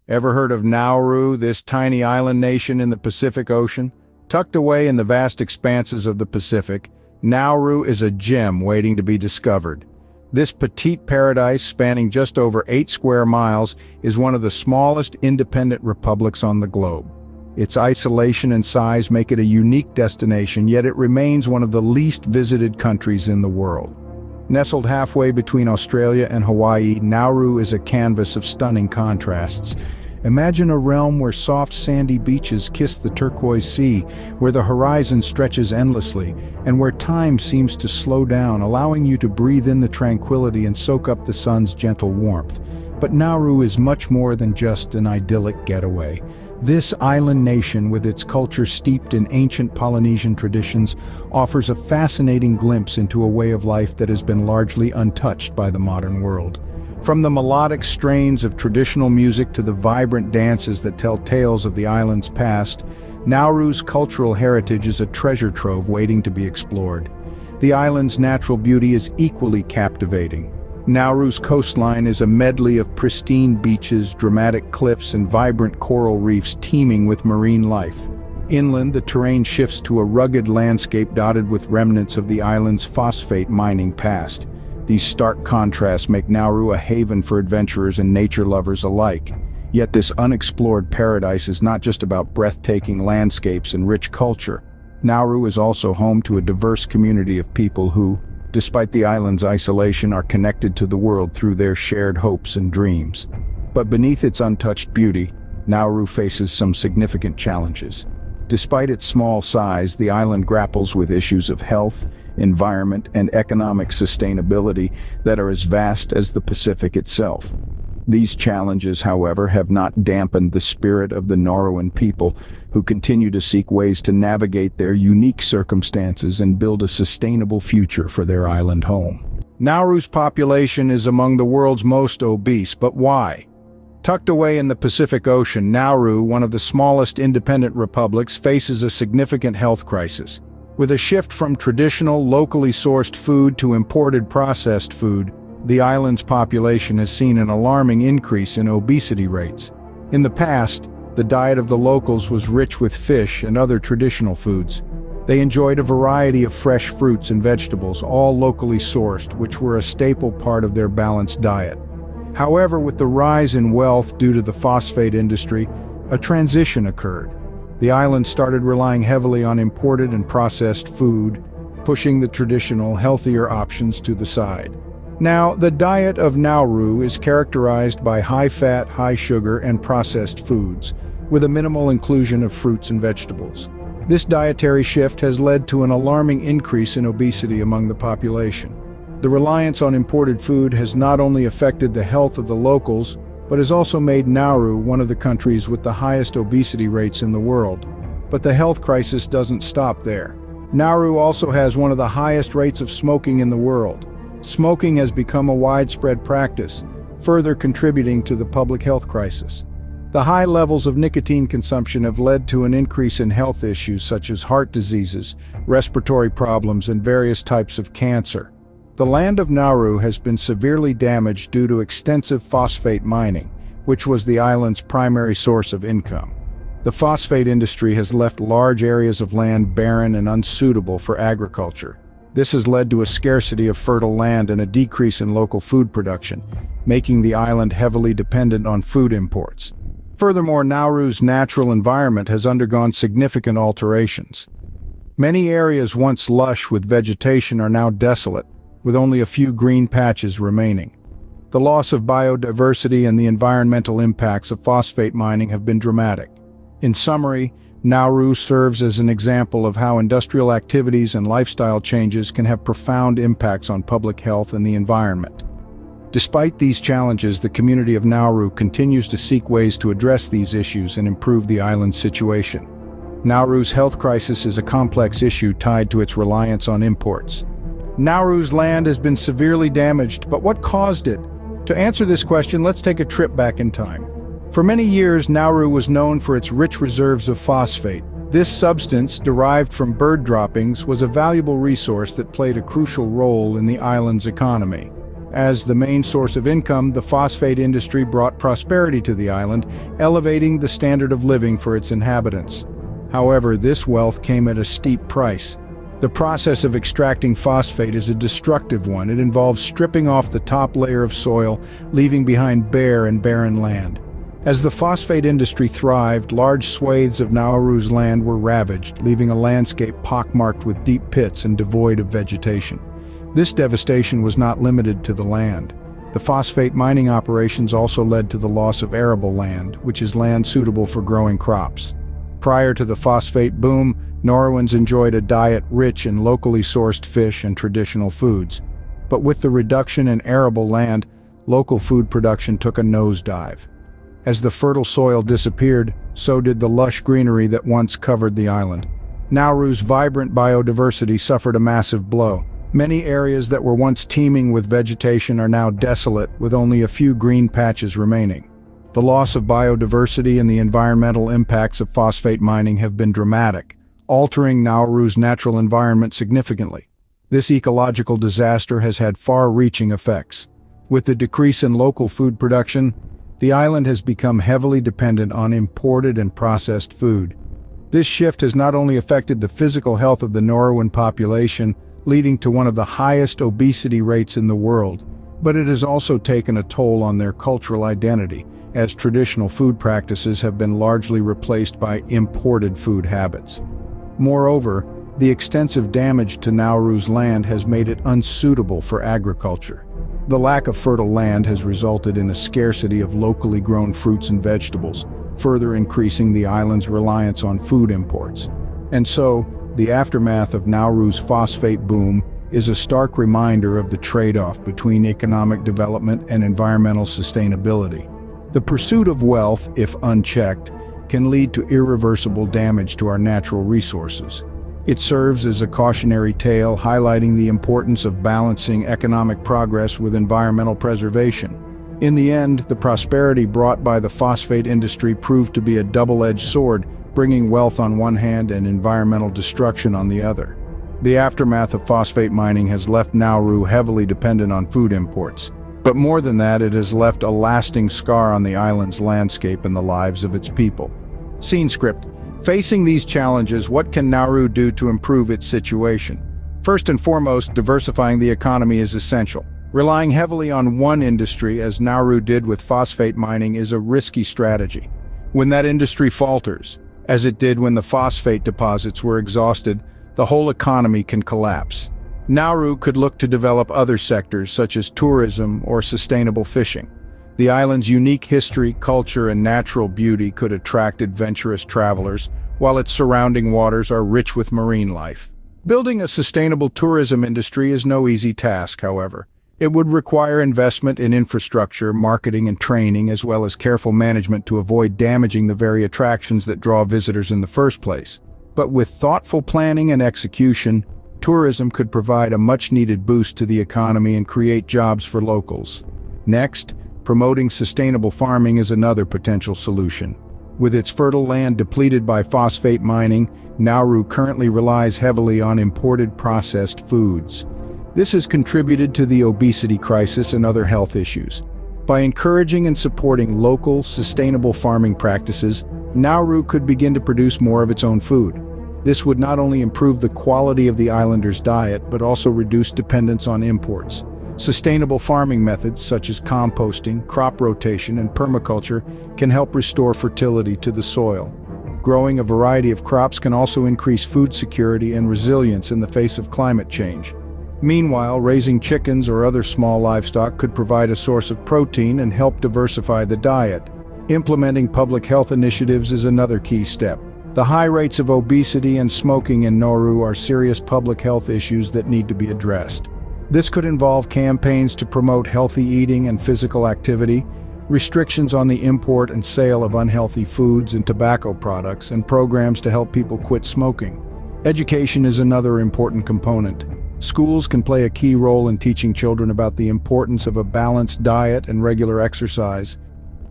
Ever heard of Nauru, this tiny island nation in the Pacific Ocean? Tucked away in the vast expanses of the Pacific, Nauru is a gem waiting to be discovered. This petite paradise, spanning just over 8 square miles, is one of the smallest independent republics on the globe. Its isolation and size make it a unique destination, yet it remains one of the least visited countries in the world. Nestled halfway between Australia and Hawaii, Nauru is a canvas of stunning contrasts. Imagine a realm where soft sandy beaches kiss the turquoise sea, where the horizon stretches endlessly, and where time seems to slow down, allowing you to breathe in the tranquility and soak up the sun's gentle warmth. But Nauru is much more than just an idyllic getaway. This island nation, with its culture steeped in ancient Polynesian traditions, offers a fascinating glimpse into a way of life that has been largely untouched by the modern world. From the melodic strains of traditional music to the vibrant dances that tell tales of the island's past, Nauru's cultural heritage is a treasure trove waiting to be explored. The island's natural beauty is equally captivating. Nauru's coastline is a medley of pristine beaches, dramatic cliffs, and vibrant coral reefs teeming with marine life. Inland, the terrain shifts to a rugged landscape dotted with remnants of the island's phosphate mining past. These stark contrasts make Nauru a haven for adventurers and nature lovers alike. Yet this unexplored paradise is not just about breathtaking landscapes and rich culture. Nauru is also home to a diverse community of people who, despite the island's isolation, are connected to the world through their shared hopes and dreams. But beneath its untouched beauty, Nauru faces some significant challenges. Despite its small size, the island grapples with issues of health, environment, and economic sustainability that are as vast as the Pacific itself. These challenges, however, have not dampened the spirit of the Nauruan people, who continue to seek ways to navigate their unique circumstances and build a sustainable future for their island home. Nauru's population is among the world's most obese, but why? Tucked away in the Pacific Ocean, Nauru, one of the smallest independent republics, faces a significant health crisis. With a shift from traditional, locally sourced food to imported processed food, the island's population has seen an alarming increase in obesity rates. In the past, the diet of the locals was rich with fish and other traditional foods. They enjoyed a variety of fresh fruits and vegetables, all locally sourced, which were a staple part of their balanced diet. However, with the rise in wealth due to the phosphate industry, a transition occurred. The island started relying heavily on imported and processed food, pushing the traditional, healthier options to the side. Now, the diet of Nauru is characterized by high fat, high sugar, and processed foods, with a minimal inclusion of fruits and vegetables. This dietary shift has led to an alarming increase in obesity among the population. The reliance on imported food has not only affected the health of the locals, but has also made Nauru one of the countries with the highest obesity rates in the world. But the health crisis doesn't stop there. Nauru also has one of the highest rates of smoking in the world. Smoking has become a widespread practice, further contributing to the public health crisis. The high levels of nicotine consumption have led to an increase in health issues such as heart diseases, respiratory problems, and various types of cancer. The land of Nauru has been severely damaged due to extensive phosphate mining, which was the island's primary source of income. The phosphate industry has left large areas of land barren and unsuitable for agriculture. This has led to a scarcity of fertile land and a decrease in local food production, making the island heavily dependent on food imports. Furthermore, Nauru's natural environment has undergone significant alterations. Many areas once lush with vegetation are now desolate, with only a few green patches remaining. The loss of biodiversity and the environmental impacts of phosphate mining have been dramatic. In summary, Nauru serves as an example of how industrial activities and lifestyle changes can have profound impacts on public health and the environment. Despite these challenges, the community of Nauru continues to seek ways to address these issues and improve the island's situation. Nauru's health crisis is a complex issue tied to its reliance on imports. Nauru's land has been severely damaged, but what caused it? To answer this question, let's take a trip back in time. For many years, Nauru was known for its rich reserves of phosphate. This substance, derived from bird droppings, was a valuable resource that played a crucial role in the island's economy. As the main source of income, the phosphate industry brought prosperity to the island, elevating the standard of living for its inhabitants. However, this wealth came at a steep price. The process of extracting phosphate is a destructive one. It involves stripping off the top layer of soil, leaving behind bare and barren land. As the phosphate industry thrived, large swathes of Nauru's land were ravaged, leaving a landscape pockmarked with deep pits and devoid of vegetation. This devastation was not limited to the land. The phosphate mining operations also led to the loss of arable land, which is land suitable for growing crops. Prior to the phosphate boom, Nauruans enjoyed a diet rich in locally sourced fish and traditional foods. But with the reduction in arable land, local food production took a nosedive. As the fertile soil disappeared, so did the lush greenery that once covered the island. Nauru's vibrant biodiversity suffered a massive blow. Many areas that were once teeming with vegetation are now desolate, with only a few green patches remaining. The loss of biodiversity and the environmental impacts of phosphate mining have been dramatic, altering Nauru's natural environment significantly. This ecological disaster has had far-reaching effects. With the decrease in local food production, the island has become heavily dependent on imported and processed food. This shift has not only affected the physical health of the Nauruan population, leading to one of the highest obesity rates in the world, but it has also taken a toll on their cultural identity, as traditional food practices have been largely replaced by imported food habits. Moreover, the extensive damage to Nauru's land has made it unsuitable for agriculture. The lack of fertile land has resulted in a scarcity of locally grown fruits and vegetables, further increasing the island's reliance on food imports. And so, the aftermath of Nauru's phosphate boom is a stark reminder of the trade-off between economic development and environmental sustainability. The pursuit of wealth, if unchecked, can lead to irreversible damage to our natural resources. It serves as a cautionary tale highlighting the importance of balancing economic progress with environmental preservation. In the end, the prosperity brought by the phosphate industry proved to be a double-edged sword, bringing wealth on one hand and environmental destruction on the other. The aftermath of phosphate mining has left Nauru heavily dependent on food imports. But more than that, it has left a lasting scar on the island's landscape and the lives of its people. Scene script. Facing these challenges, what can Nauru do to improve its situation? First and foremost, diversifying the economy is essential. Relying heavily on one industry, as Nauru did with phosphate mining, is a risky strategy. When that industry falters, as it did when the phosphate deposits were exhausted, the whole economy can collapse. Nauru could look to develop other sectors such as tourism or sustainable fishing. The island's unique history, culture, and natural beauty could attract adventurous travelers, while its surrounding waters are rich with marine life. Building a sustainable tourism industry is no easy task, however. It would require investment in infrastructure, marketing, and training, as well as careful management to avoid damaging the very attractions that draw visitors in the first place. But with thoughtful planning and execution, tourism could provide a much-needed boost to the economy and create jobs for locals. Next, promoting sustainable farming is another potential solution. With its fertile land depleted by phosphate mining, Nauru currently relies heavily on imported processed foods. This has contributed to the obesity crisis and other health issues. By encouraging and supporting local, sustainable farming practices, Nauru could begin to produce more of its own food. This would not only improve the quality of the islanders' diet, but also reduce dependence on imports. Sustainable farming methods such as composting, crop rotation, and permaculture can help restore fertility to the soil. Growing a variety of crops can also increase food security and resilience in the face of climate change. Meanwhile, raising chickens or other small livestock could provide a source of protein and help diversify the diet. Implementing public health initiatives is another key step. The high rates of obesity and smoking in Nauru are serious public health issues that need to be addressed. This could involve campaigns to promote healthy eating and physical activity, restrictions on the import and sale of unhealthy foods and tobacco products, and programs to help people quit smoking. Education is another important component. Schools can play a key role in teaching children about the importance of a balanced diet and regular exercise.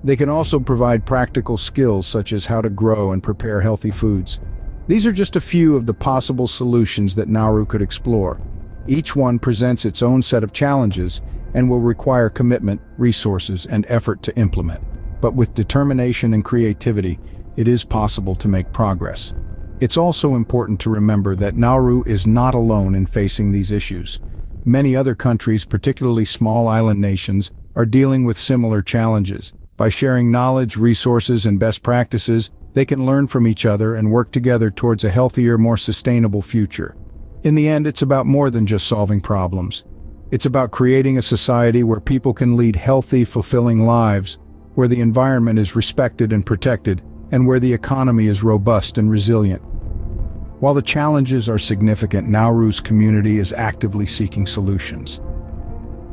They can also provide practical skills such as how to grow and prepare healthy foods. These are just a few of the possible solutions that Nauru could explore. Each one presents its own set of challenges, and will require commitment, resources, and effort to implement. But with determination and creativity, it is possible to make progress. It's also important to remember that Nauru is not alone in facing these issues. Many other countries, particularly small island nations, are dealing with similar challenges. By sharing knowledge, resources, and best practices, they can learn from each other and work together towards a healthier, more sustainable future. In the end, it's about more than just solving problems. It's about creating a society where people can lead healthy, fulfilling lives, where the environment is respected and protected, and where the economy is robust and resilient. While the challenges are significant, Nauru's community is actively seeking solutions.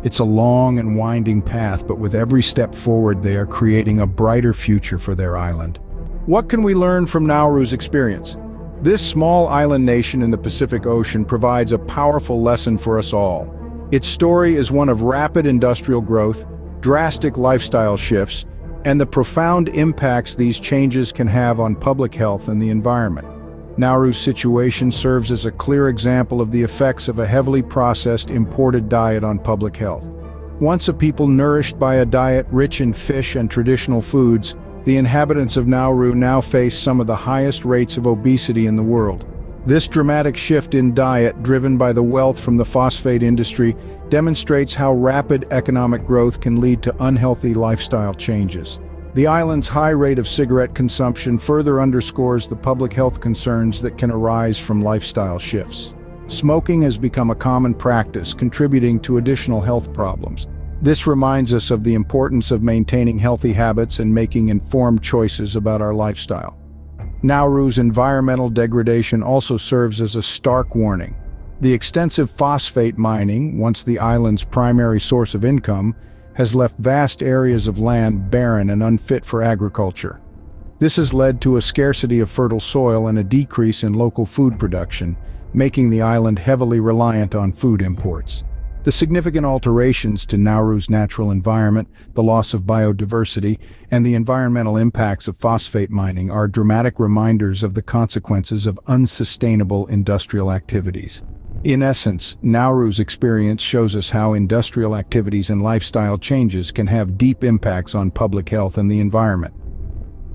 It's a long and winding path, but with every step forward, they are creating a brighter future for their island. What can we learn from Nauru's experience? This small island nation in the Pacific Ocean provides a powerful lesson for us all. Its story is one of rapid industrial growth, drastic lifestyle shifts, and the profound impacts these changes can have on public health and the environment. Nauru's situation serves as a clear example of the effects of a heavily processed, imported diet on public health. Once a people nourished by a diet rich in fish and traditional foods, the inhabitants of Nauru now face some of the highest rates of obesity in the world. This dramatic shift in diet, driven by the wealth from the phosphate industry, demonstrates how rapid economic growth can lead to unhealthy lifestyle changes. The island's high rate of cigarette consumption further underscores the public health concerns that can arise from lifestyle shifts. Smoking has become a common practice, contributing to additional health problems. This reminds us of the importance of maintaining healthy habits and making informed choices about our lifestyle. Nauru's environmental degradation also serves as a stark warning. The extensive phosphate mining, once the island's primary source of income, has left vast areas of land barren and unfit for agriculture. This has led to a scarcity of fertile soil and a decrease in local food production, making the island heavily reliant on food imports. The significant alterations to Nauru's natural environment, the loss of biodiversity, and the environmental impacts of phosphate mining are dramatic reminders of the consequences of unsustainable industrial activities. In essence, Nauru's experience shows us how industrial activities and lifestyle changes can have deep impacts on public health and the environment.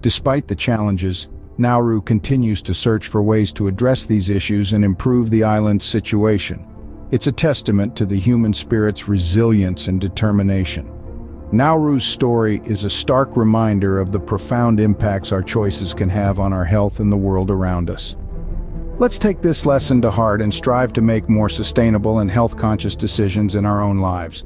Despite the challenges, Nauru continues to search for ways to address these issues and improve the island's situation. It's a testament to the human spirit's resilience and determination. Nauru's story is a stark reminder of the profound impacts our choices can have on our health and the world around us. Let's take this lesson to heart and strive to make more sustainable and health-conscious decisions in our own lives.